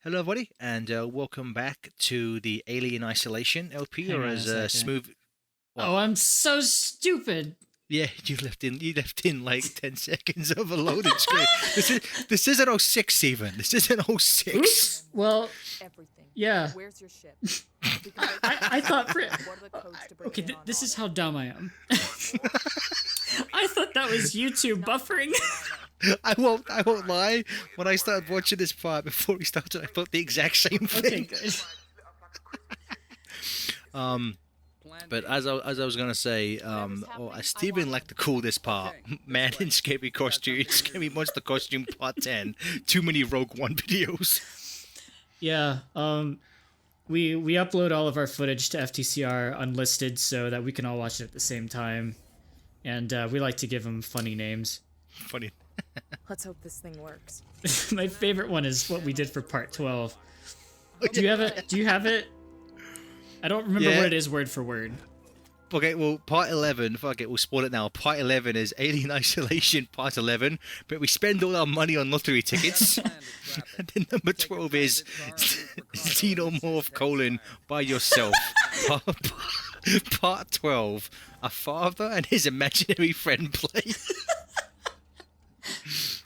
Hello, everybody, and welcome back to the Alien Isolation LP, Hang or on a as second. smooth. What? Oh, I'm so stupid. Yeah, you left in like 10 seconds of a loading screen. This isn't oh 06 even. This isn't oh 06. Oops. Well, Everything. yeah. Where's your ship? I thought for What are the codes to bring okay. it in on This is auto? how dumb I am. I thought that was YouTube buffering. I won't lie. When I started watching this part before we started, I thought the exact same Okay, thing. good. But as I was gonna say, Steven liked to call this part "Man in Scary Costume, Scary Monster Costume Part 10." Too many Rogue One videos. Yeah. We upload all of our footage to FTCR unlisted so that we can all watch it at the same time, and we like to give them funny names. Funny. Let's hope this thing works. My favorite one is what we did for part 12. Do you have it? Do you have it? I don't remember Yeah. what it is word for word. Okay, well, part 11, fuck it, we'll spoil it now. Part 11 is Alien Isolation Part 11, but we spend all our money on lottery tickets. And then number 12 is Xenomorph colon by yourself. Part 12, a father and his imaginary friend play.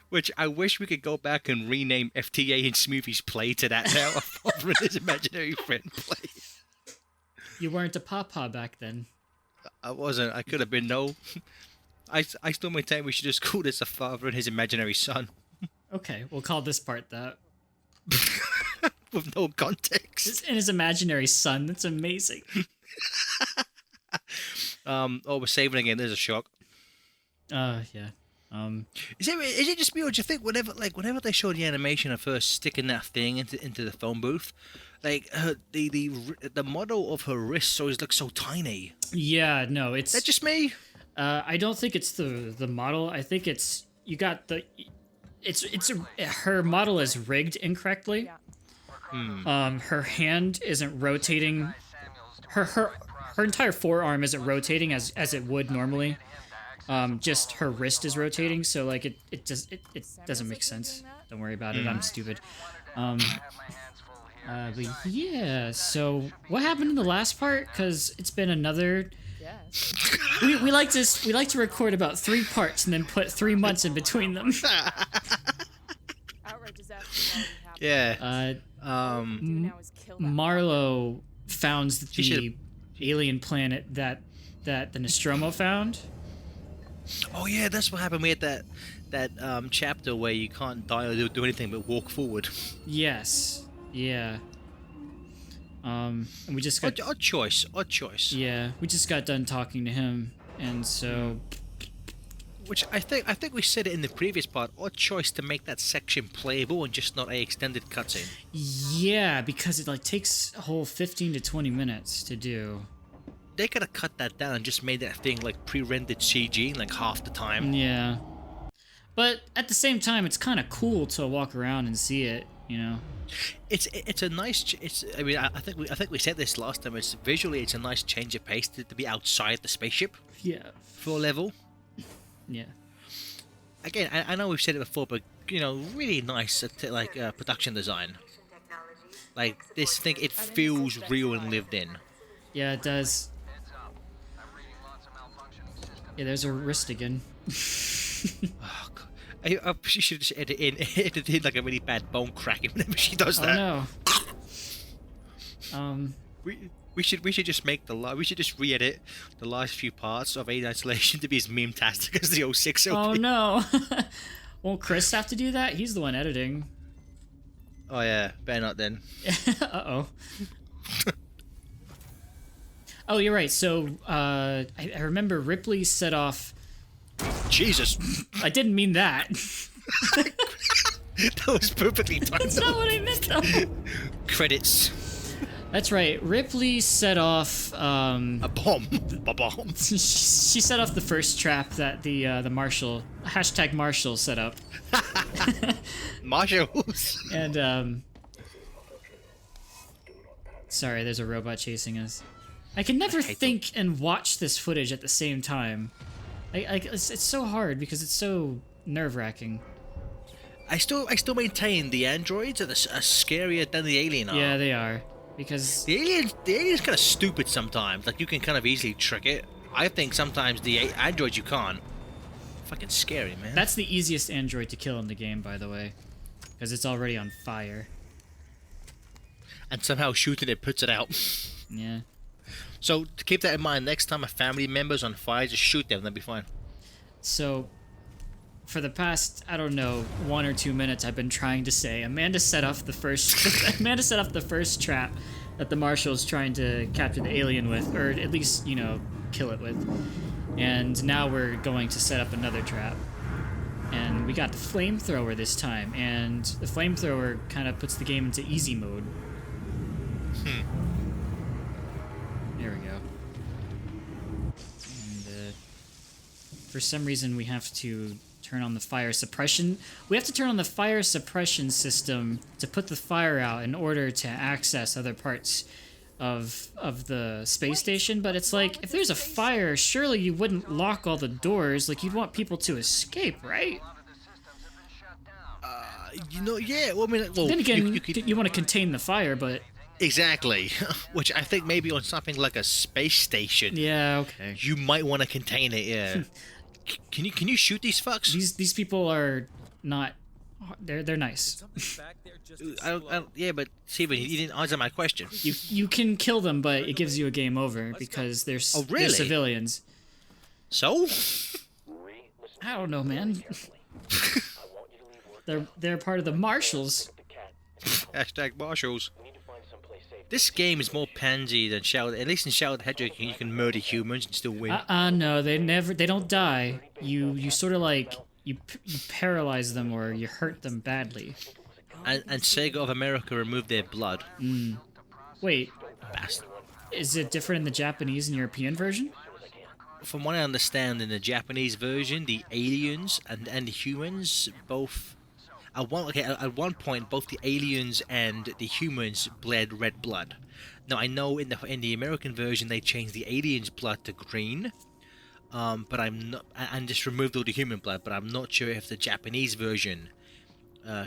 Which I wish we could go back and rename FTA and Smoothie's play to that now. A father and his imaginary friend play. You weren't a papa back then. I wasn't. I could have been no. I still maintain we should just call this a father and his imaginary son Okay, we'll call this part that. with no context. It's in his imaginary son. That's amazing. Oh, we're saving again. There's a shock. Yeah. Is it just me, or do you think whenever they show the animation of her sticking that thing into the phone booth, like the model of her wrists always looks so tiny? Yeah, no, Is that it's. just me? I don't think it's the model. I think it's you got the. Her model is rigged incorrectly. Her hand isn't rotating. Her entire forearm isn't rotating as it would normally. Just her wrist is rotating, so like it doesn't make sense. Don't worry about it. I'm stupid. But yeah. So what happened in the last part? Because it's been another. Yes. We like to record about 3 parts and then put 3 months in between them. Outright disaster already happened. Yeah. Uh, All we do now is kill that Marlowe founds the should've- alien planet that the Nostromo found. Oh yeah, that's what happened. We had that chapter where you can't die or do anything but walk forward. Yes. Yeah. And we just got Odd choice. Odd choice. yeah, we just got done talking to him, and so Which I think we said it in the previous part. Odd choice to make that section playable and just not a extended cutscene. yeah, because it like takes a whole 15 to 20 minutes to do. They could have cut that down and just made that thing like pre-rendered CG like half the time. Yeah. But at the same time, it's kind of cool to walk around and see it, you know. It's a nice. I mean, I think we said this last time. It's visually, it's a nice change of pace to be outside the spaceship Yeah. for a level. Yeah. Again, I know we've said it before, but really nice production design. Like this thing, it feels real and lived in. Yeah, it does. Yeah, there's a wrist again. Oh, God. She should just edit in like a really bad bone cracking whenever she does that. Oh no. We should just make we should just re-edit the last few parts of Alien Isolation to be as meme-tastic as the oh 06 LP. Oh no. Won't Chris have to do that? He's the one editing. Oh yeah, better not then. Uh-oh. Oh, you're right. So, I remember Ripley set off... Jesus, I didn't mean that. that was perfectly timed. That's not what I meant, though. Credits. That's right. Ripley set off... A bomb. A bomb. she set off the first trap that the Marshall... #Marshall set up. Marshalls. And, sorry, there's a robot chasing us. I can never hate think and watch this footage at the same time. It's so hard because it's so nerve-wracking. I still maintain the androids are scarier than the alien are. Yeah, they are. Because The alien's kind of stupid sometimes. Like, you can kind of easily trick it. I think sometimes the androids you can't. Fucking scary, man. that's the easiest android to kill in the game, by the way. Because it's already on fire. And somehow shooting it puts it out. Yeah. So, to keep that in mind, next time a family member's on fire, just shoot them, they'll be fine. So, for the past, I don't know, 1 or 2 minutes, I've been trying to say Amanda set off the first Amanda set off the first trap that the marshal's trying to capture the alien with, or at least, you know, kill it with. And now we're going to set up another trap. And we got the flamethrower this time, and the flamethrower kind of puts the game into easy mode. There we go. And for some reason we have to turn on the fire suppression. We have to turn on the fire suppression system to put the fire out in order to access other parts of the space station. But it's like, if there's a fire, surely you wouldn't lock all the doors. Like, you'd want people to escape, right? You know, yeah. Well, I mean, well, Then again, could, you want to contain the fire, but exactly. Which I think maybe on something like a space station, yeah, okay. you might want to contain it. Yeah. Can you shoot these fucks? These people are not. They're nice. Yeah, but Steven, you didn't answer my question. You can kill them, but it gives you a game over because they're Oh, really? they're civilians. So? I don't know, man. They're part of the marshals. Hashtag marshals. This game is more pansy than Shadow. At least in Shadow the Hedgehog, you can murder humans and still win. No, they don't die. You sort of like you paralyze them or you hurt them badly. And Sega of America removed their blood. Wait, Bastard. is it different in the Japanese and European version? From what I understand, in the Japanese version, the aliens and the humans both. At one point, both the aliens and the humans bled red blood. Now I know in the American version they changed the aliens' blood to green, but I'm not, and just removed all the human blood. But I'm not sure if the Japanese version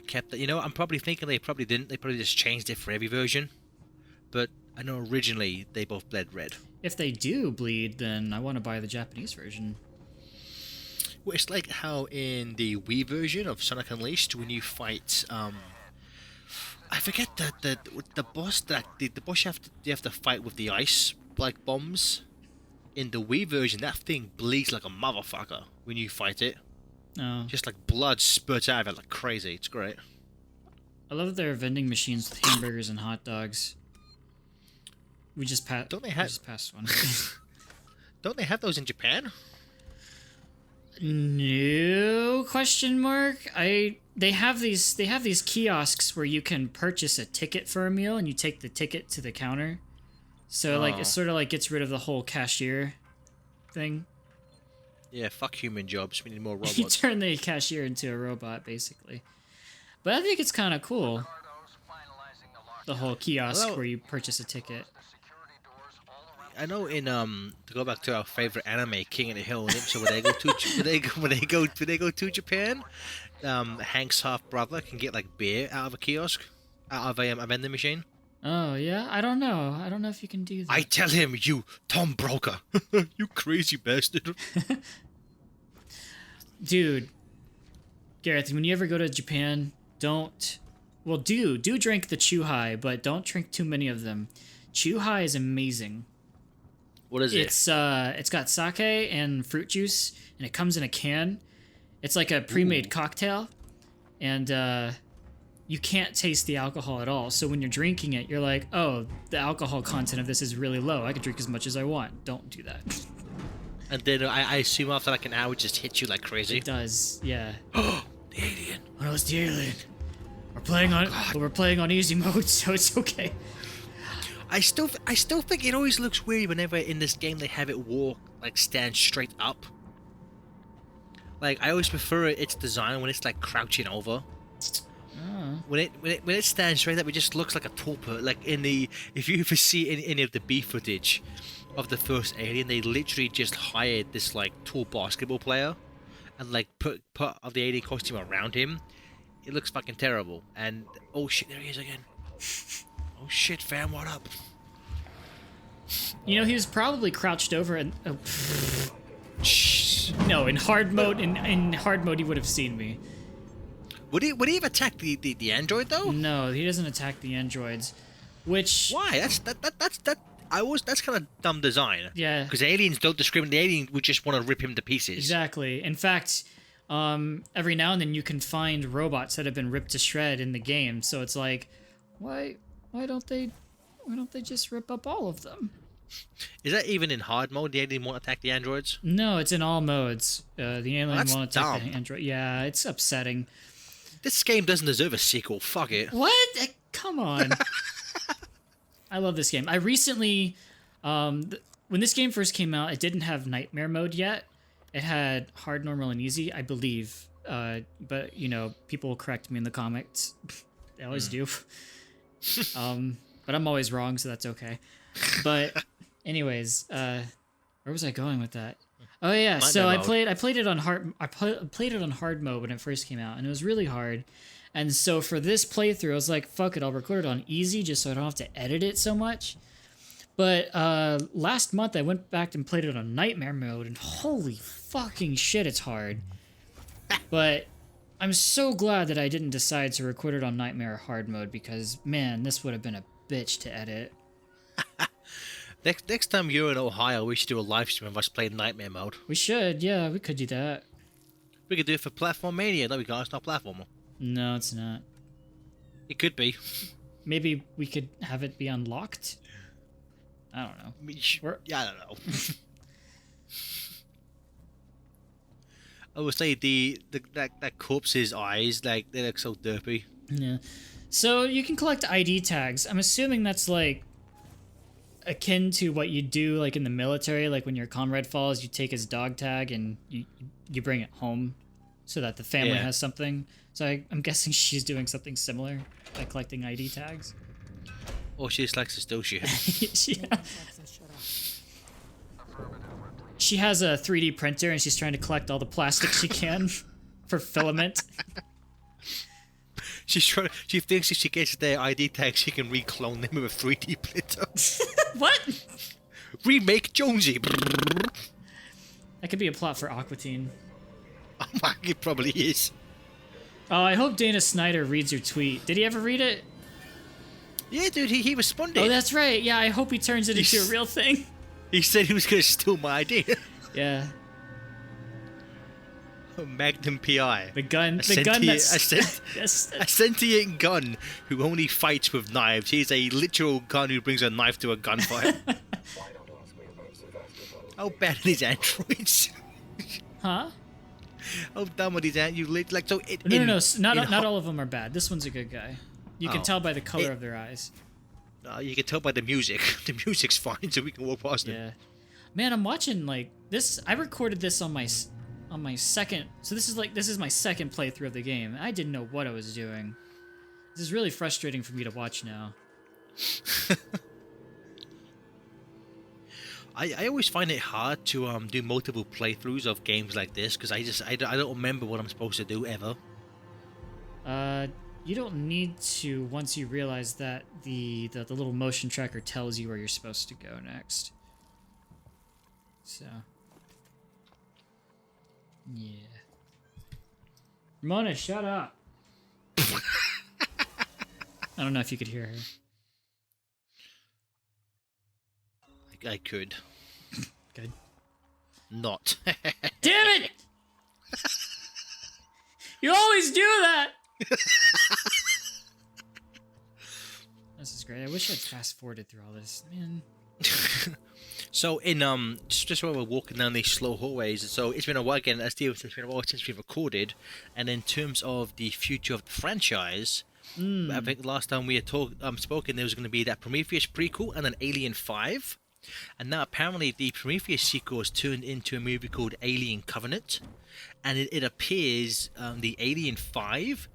kept that. You know, I'm probably thinking they probably didn't. They probably just changed it for every version. But I know originally they both bled red. If they do bleed, then I want to buy the Japanese version. Well, it's like how in the Wii version of Sonic Unleashed, when you fight, I forget the boss that the boss you have to fight with the ice like bombs. In the Wii version, that thing bleeds like a motherfucker when you fight it. Oh. Just like blood spurts out of it like crazy. It's great. I love that there are vending machines with hamburgers and hot dogs. We just passed. Don't they have- We just passed one. Don't they have those in Japan? No question mark. They have these kiosks where you can purchase a ticket for a meal and you take the ticket to the counter. So like Oh. it sort of like gets rid of the whole cashier thing. Yeah, fuck human jobs. We need more You robots. turn the cashier into a robot basically. But I think it's kind of cool. The whole kiosk Well- where you purchase a ticket. I know in to go back to our favorite anime, King of the Hill. So when they go to Japan, Hank's half brother can get like beer out of a kiosk, out of a vending machine. Oh yeah, I don't know. I don't know if you can do that. I tell him, you Tom Broker, you crazy bastard. Dude, Gareth, when you ever go to Japan, do drink the Chuhai, but don't drink too many of them. Chuhai is amazing. What is it? It's got sake and fruit juice, and it comes in a can. It's like a pre-made cocktail, and you can't taste the alcohol at all. So when you're drinking it, you're like, oh, the alcohol content of this is really low. I can drink as much as I want. Don't do that. And then I assume after like an hour, it just hits you like crazy. It does, yeah. The alien. Oh, it's the alien. We're playing on easy mode, so it's okay. I still think it always looks weird whenever in this game they have it stand straight up. Like I always prefer its design when it's like crouching over. When it stands straight up, it just looks like a torpor. Like if you ever see any of the B footage of the first Alien, they literally just hired this like tall basketball player and like put of the alien costume around him. It looks fucking terrible. And oh shit, there he is again. Oh shit, fam, what up? You know, he was probably crouched over and. Oh, Shh. no, in hard mode, in hard mode, he would have seen me. Would he have attacked the android though? No, he doesn't attack the androids. Which. Why? That's kind of dumb design. Yeah. Because aliens don't discriminate. The alien would just want to rip him to pieces. Exactly. In fact, every now and then you can find robots that have been ripped to shred in the game. So it's like, why don't they just rip up all of them? Is that even in hard mode? The alien won't attack the androids? No, it's in all modes. The alien that's won't attack dumb. the android. Yeah, it's upsetting. This game doesn't deserve a sequel. Fuck it. What? Come on. I love this game. I recently, when this game first came out, it didn't have nightmare mode yet. It had hard, normal, and easy, I believe. But, you know, people will correct me in the comments. They always do. But I'm always wrong, so that's okay. But anyways, where was I going with that? Oh yeah, so I played it on hard mode when it first came out, and it was really hard. And so for this playthrough, I was like, fuck it, I'll record it on easy just so I don't have to edit it so much. But last month I went back and played it on nightmare mode, and holy fucking shit, it's hard. But I'm so glad that I didn't decide to record it on nightmare hard mode, because man, this would have been a bitch to edit. Next time you're in Ohio, we should do a live stream of us playing Nightmare mode. We should, yeah, we could do that. We could do it for Platform Mania. No, we can't. It's not Platformer. No, it's not. It could be. Maybe we could have it be unlocked? I don't know. Yeah, I don't know. I would say that corpse's eyes, like, they look so derpy. Yeah. So you can collect ID tags. I'm assuming that's like akin to what you do like in the military, like when your comrade falls, you take his dog tag and you bring it home so that the family has something. So I'm guessing she's doing something similar by collecting ID tags. Or she just likes to steal shit. She has a 3D printer and she's trying to collect all the plastic she can for filament. She thinks if she gets their ID tag, she can reclone them with a 3D printer. What? Remake Jonesy. That could be a plot for Aqua Teen. Oh my, it probably is. Oh, I hope Dana Snyder reads your tweet. Did he ever read it? Yeah, dude, he responded. Oh, that's right. Yeah, I hope he turns it into a real thing. He said he was going to steal my idea. Yeah. Magnum PI. The gun that's... A sentient gun who only fights with knives. He's a literal gun who brings a knife to a gunfight. How bad are these androids? Huh? How dumb are these androids? Like, so No. Not all of them are bad. This one's a good guy. You can tell by the color of their eyes. You can tell by the music. The music's fine, so we can walk past it. Yeah. Man, I'm watching like this. I recorded this on my second. So this is my second playthrough of the game. I didn't know what I was doing. This is really frustrating for me to watch now. I always find it hard to do multiple playthroughs of games like this because I don't remember what I'm supposed to do ever. You don't need to once you realize that the little motion tracker tells you where you're supposed to go next. So, yeah. Ramona, shut up. I don't know if you could hear her. I could. Good. Not. Damn it! You always do that! This is great. I wish I'd fast forwarded through all this, man. So in just while we're walking down these slow hallways, so it's been a while again. As Steve said, it's been a while since we've recorded. And in terms of the future of the franchise, I think last time we had spoken, there was going to be that Prometheus prequel and an Alien 5. And now apparently the Prometheus sequel has turned into a movie called Alien Covenant, and it appears the Alien 5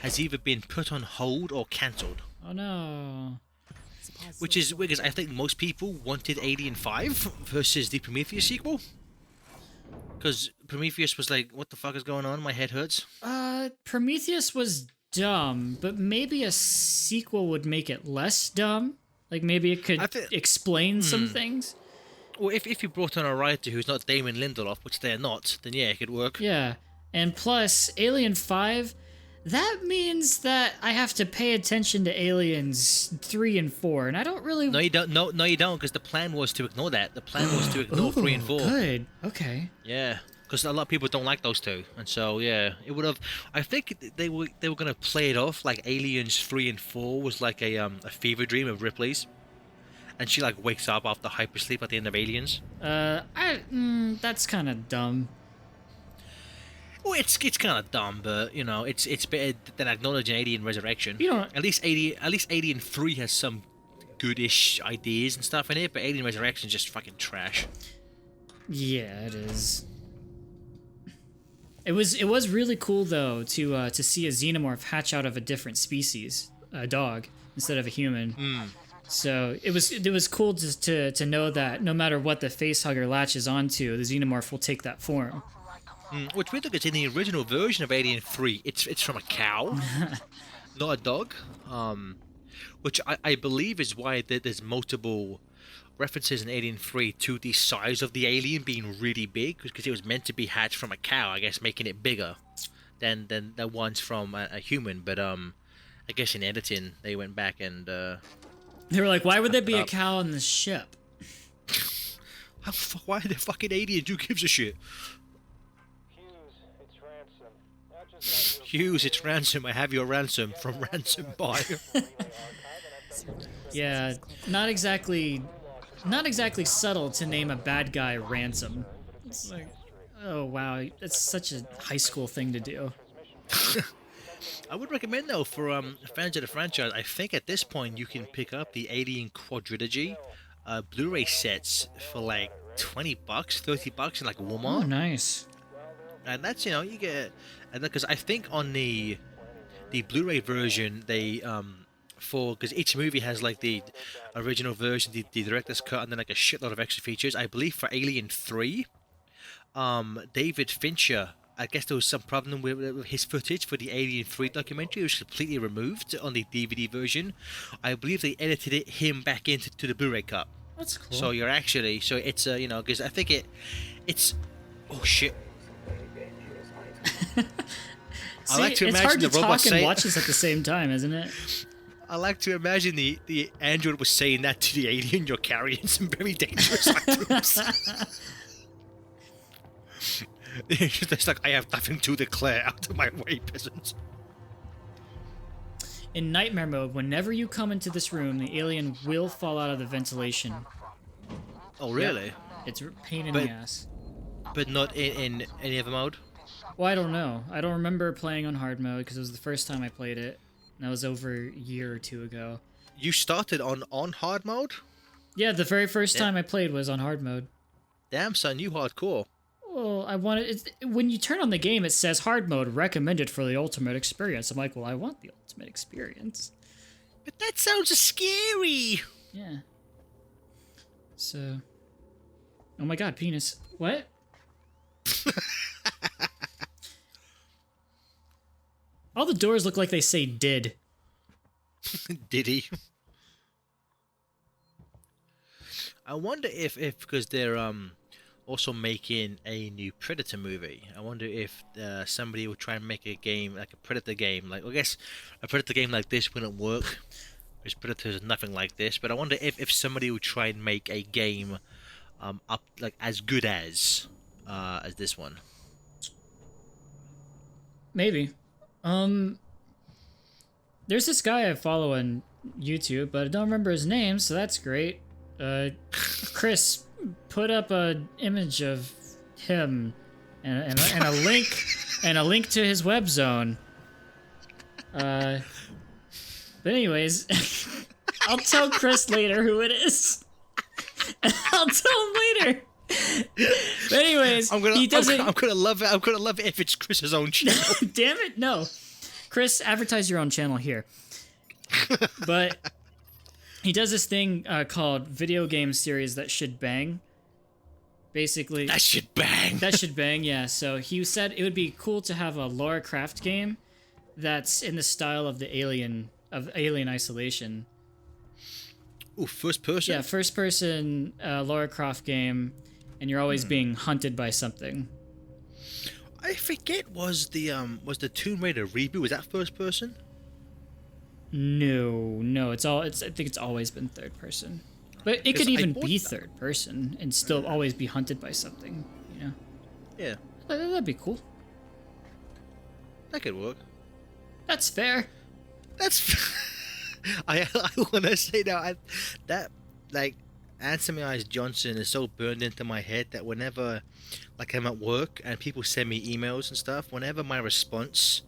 has either been put on hold or cancelled. Oh no. Which is weird because I think most people wanted Alien 5 versus the Prometheus sequel. Because Prometheus was like, "What the fuck is going on? My head hurts." Prometheus was dumb, but maybe a sequel would make it less dumb. Like maybe it could explain some things. Well, if you brought on a writer who's not Damon Lindelof, which they're not, then yeah, it could work. Yeah, and plus Alien 5, that means that I have to pay attention to Aliens 3 and 4, and I don't really. No, you don't. No, you don't, because the plan was to ignore that. The plan was to ignore 3 and 4. Good. Okay. Yeah, because a lot of people don't like those two, and so yeah, it would have. I think they were gonna play it off like Aliens 3 and 4 was like a fever dream of Ripley's, and she like wakes up after hypersleep at the end of Aliens. That's kind of dumb. Well, it's kind of dumb, but you know, it's better than acknowledging Alien Resurrection. You don't. At least Alien 3 has some goodish ideas and stuff in it, but Alien Resurrection is just fucking trash. Yeah, it is. It was really cool though to see a xenomorph hatch out of a different species, a dog instead of a human. So it was cool just to know that no matter what the facehugger latches onto, the xenomorph will take that form. Which we look at in the original version of Alien 3, it's from a cow, not a dog. Which I believe is why there's multiple references in Alien 3 to the size of the alien being really big, because it was meant to be hatched from a cow, I guess, making it bigger than the ones from a human. But I guess in editing they went back and They were like, why would there be a cow on the ship? Why are there fucking aliens? Who gives a shit? Hughes, it's Ransom. I have your ransom from Ransom Buy. Yeah, not exactly subtle to name a bad guy Ransom. It's like, oh wow, that's such a high school thing to do. I would recommend though for fans of the franchise. I think at this point you can pick up the Alien Quadrilogy Blu-ray sets for like $20, $30 in like Walmart. Oh, nice. And that's, you know, you get, and because I think on the Blu-ray version they because each movie has like the original version, the director's cut, and then like a shitload of extra features. I believe for Alien 3, David Fincher, I guess there was some problem with his footage for the Alien 3 documentary. It was completely removed on the DVD version. I believe they edited him back into the Blu-ray cut. That's cool. So you're actually, so it's you know, because I think it's oh shit. See, I like to it's imagine hard to the robot talk and say, watch this at the same time, isn't it? I like to imagine the android was saying that to the alien. You're carrying some very dangerous items. It's just like, I have nothing to declare. Out of my way, peasants. In nightmare mode, whenever you come into this room, the alien will fall out of the ventilation. Oh, really? It's a pain in But- the ass. But not in any other mode? Well, I don't know. I don't remember playing on hard mode because it was the first time I played it. And that was over a year or two ago. You started on hard mode? Yeah, the very first Yeah. time I played was on hard mode. Damn, son, you hardcore. Well, I wanted when you turn on the game, it says hard mode recommended for the ultimate experience. I'm like, well, I want the ultimate experience. But that sounds scary. Yeah. So. Oh my god, penis. What? All the doors look like they say did. Did he? I wonder if because they're also making a new Predator movie. I wonder if somebody will try and make a game like a Predator game. Like, I guess a Predator game like this wouldn't work because Predator is nothing like this. But I wonder if somebody will try and make a game up like as good as this one. Maybe. There's this guy I follow on YouTube, but I don't remember his name, so that's great. Chris, put up a image of him and a link to his web zone. But anyways, I'll tell Chris later who it is. I'll tell him later. But anyways, he doesn't. I'm gonna love it. I'm gonna love it if it's Chris's own channel. Damn it, no. Chris, advertise your own channel here. But he does this thing called Video Game Series That Should Bang. Basically, That shit bang. that should bang, yeah. So he said it would be cool to have a Lara Croft game that's in the style of Alien Isolation. Ooh, first person. Yeah, first person Lara Croft game, and you're always being hunted by something. I forget, was the Tomb Raider reboot, was that first person? No, I think it's always been third person. But it could 'Cause I even bought be that. third person and still always be hunted by something, you know. Yeah, That'd be cool. that could work. That's fair. That's. I want to say that like Anthony Eyes Johnson is so burned into my head that whenever like I'm at work and people send me emails and stuff, whenever my response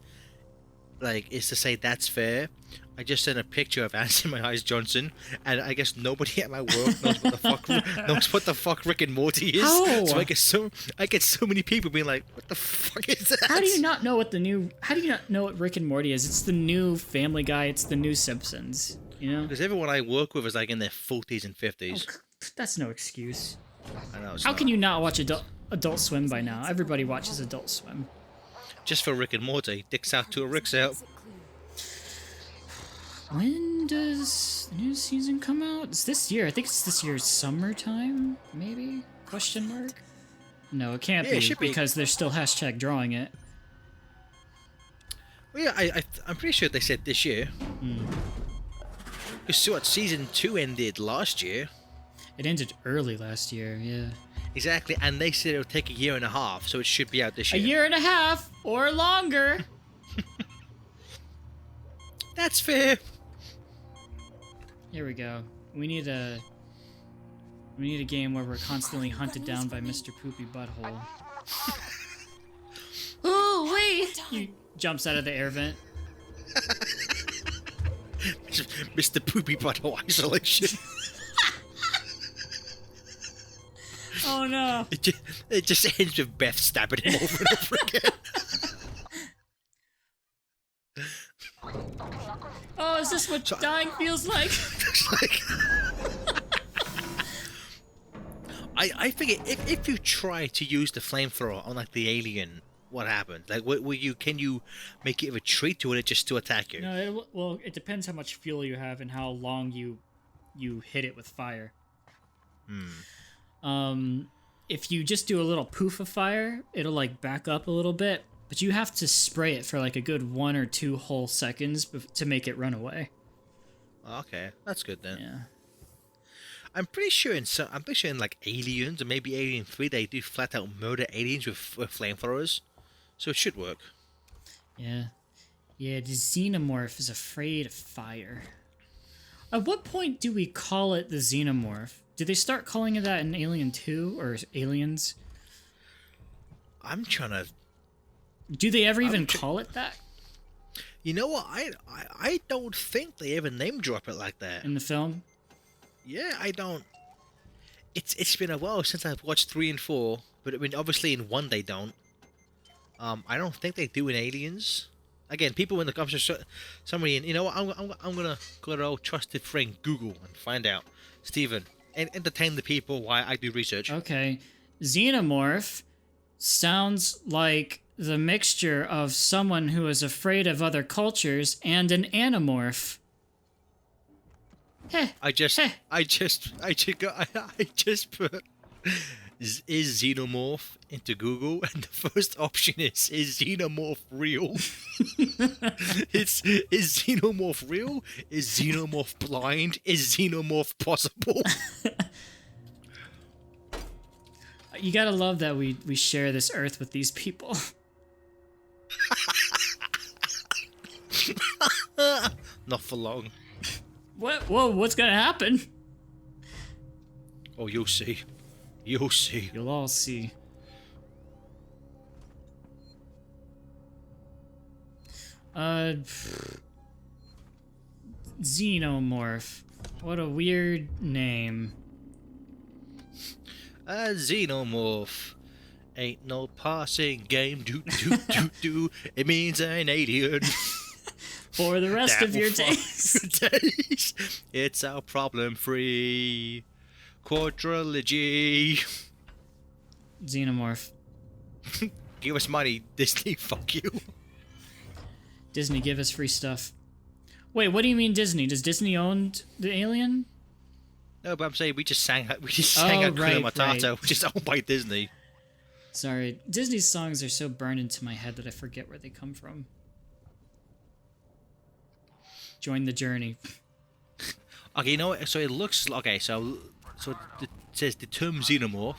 like is to say that's fair, I just send a picture of Anthony Eyes Johnson, and I guess nobody at my work knows what the fuck Rick and Morty is. How? So I get so many people being like, what the fuck is that? How do you not know what Rick and Morty is? It's the new Family Guy, it's the new Simpsons, you know? Because everyone I work with is like in their 40s and 50s. That's no excuse. I know. It's How not. can you not watch Adult Swim by now? Everybody watches Adult Swim. Just for Rick and Morty, dicks out to a Rick's out. When does the new season come out? It's this year. I think it's this year's summertime, maybe? Question mark? No, it can't Yeah, it be should be. because they're still hashtag drawing it. Well, yeah, I'm pretty sure they said this year. Because what, season 2 ended last year. It ended early last year, yeah. Exactly, and they said it'll take a year and a half, so it should be out this A year. year and a half or longer. That's fair. Here we go. We need a game where we're constantly hunted down by Mr. Poopy Butthole. Oh wait! He jumps out of the air vent. Mr. Poopy Butthole Isolation. Oh no! It just ends with Beth stabbing him over and over again. Oh, is this what dying feels like? It's like... I figure if you try to use the flamethrower on like the alien, what happens? Like, can you make it a retreat to it just to attack you? No, it depends how much fuel you have and how long you hit it with fire. If you just do a little poof of fire, it'll like back up a little bit, but you have to spray it for like a good 1 or 2 whole seconds to make it run away. Okay, that's good then. Yeah. I'm pretty sure in like Aliens or maybe Alien 3 they do flat out murder aliens with flamethrowers, so it should work. Yeah. Yeah, the xenomorph is afraid of fire. At what point do we call it the xenomorph? Did they start calling it that in Alien 2 or Aliens? I'm trying to. Do they ever even call it that You know what? I don't think they ever name drop it like that. in the film? Yeah, I don't. It's been a while since I've watched 3 and 4, but I mean obviously in 1 they don't. I don't think they do in Aliens. Again, people in the comments, somebody, you know what? I'm gonna go to our trusted friend Google and find out. Steven, entertain the people while I do research. Okay. Xenomorph sounds like the mixture of someone who is afraid of other cultures and an animorph. Heh. I just put is xenomorph into Google, and the first option is xenomorph real? Is xenomorph real? Is xenomorph blind? Is xenomorph possible? You gotta love that we share this earth with these people. Not for long. What? Whoa, what's gonna happen? Oh, you'll see. You'll see. You'll all see. Xenomorph. What a weird name. A xenomorph ain't no passing game. Do do do do. It means an alien. For the rest That of your will days. days. It's our problem-free quadrilogy. Xenomorph. Give us money, Disney. Fuck you. Disney, give us free stuff. Wait, what do you mean Disney? Does Disney own the alien? No, but I'm saying we just sang Oh, Hakuna right, Matata, right. which is owned by Disney. Sorry, Disney's songs are so burned into my head that I forget where they come from. Join the journey. Okay, you know what? So it looks okay. It says the term xenomorph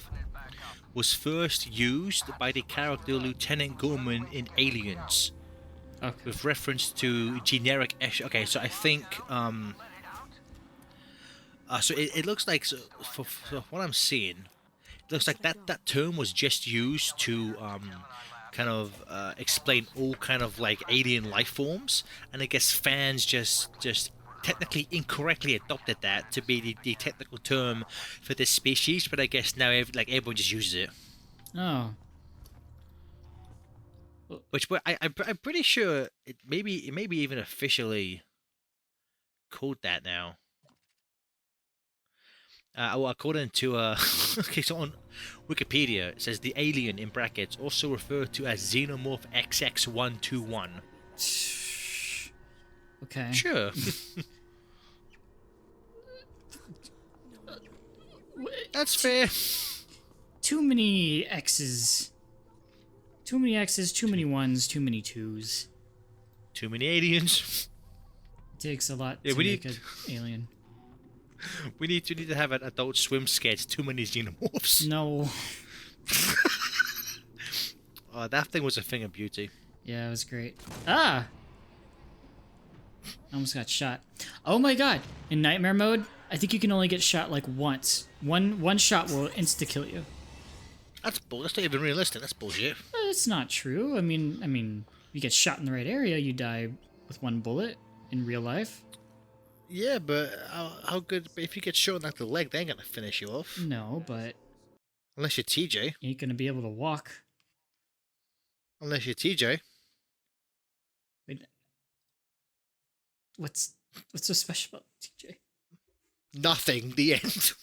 was first used by the character Lieutenant Gorman in Aliens, Okay. with reference to generic. Okay, so I think so it looks like for what I'm seeing, it looks like that term was just used to kind of explain all kind of like alien life forms, and I guess fans just technically incorrectly adopted that to be the technical term for this species, but I guess now everyone just uses it. Oh. But I'm pretty sure it may be even officially called that now. Well, according to okay, so on Wikipedia it says the alien in brackets also referred to as Xenomorph XX121. Okay. Sure. That's fair. Too many X's. Too many X's, too many ones, too many twos. Too many aliens. It takes a lot Yeah, to we make need- an alien. We need to have an Adult Swim sketch. Too many xenomorphs. No. That thing was a thing of beauty. Yeah, it was great. Ah! I almost got shot. Oh my god! In nightmare mode, I think you can only get shot like once. One shot will insta-kill you. That's not even realistic. That's bullshit. It's not true. I mean, you get shot in the right area, you die with one bullet in real life. Yeah, but how good? If you get shot in like the leg, they ain't gonna finish you off. No, but Unless you're TJ. you ain't gonna be able to walk. Unless you're TJ. Wait, what's so special about TJ? Nothing. The end.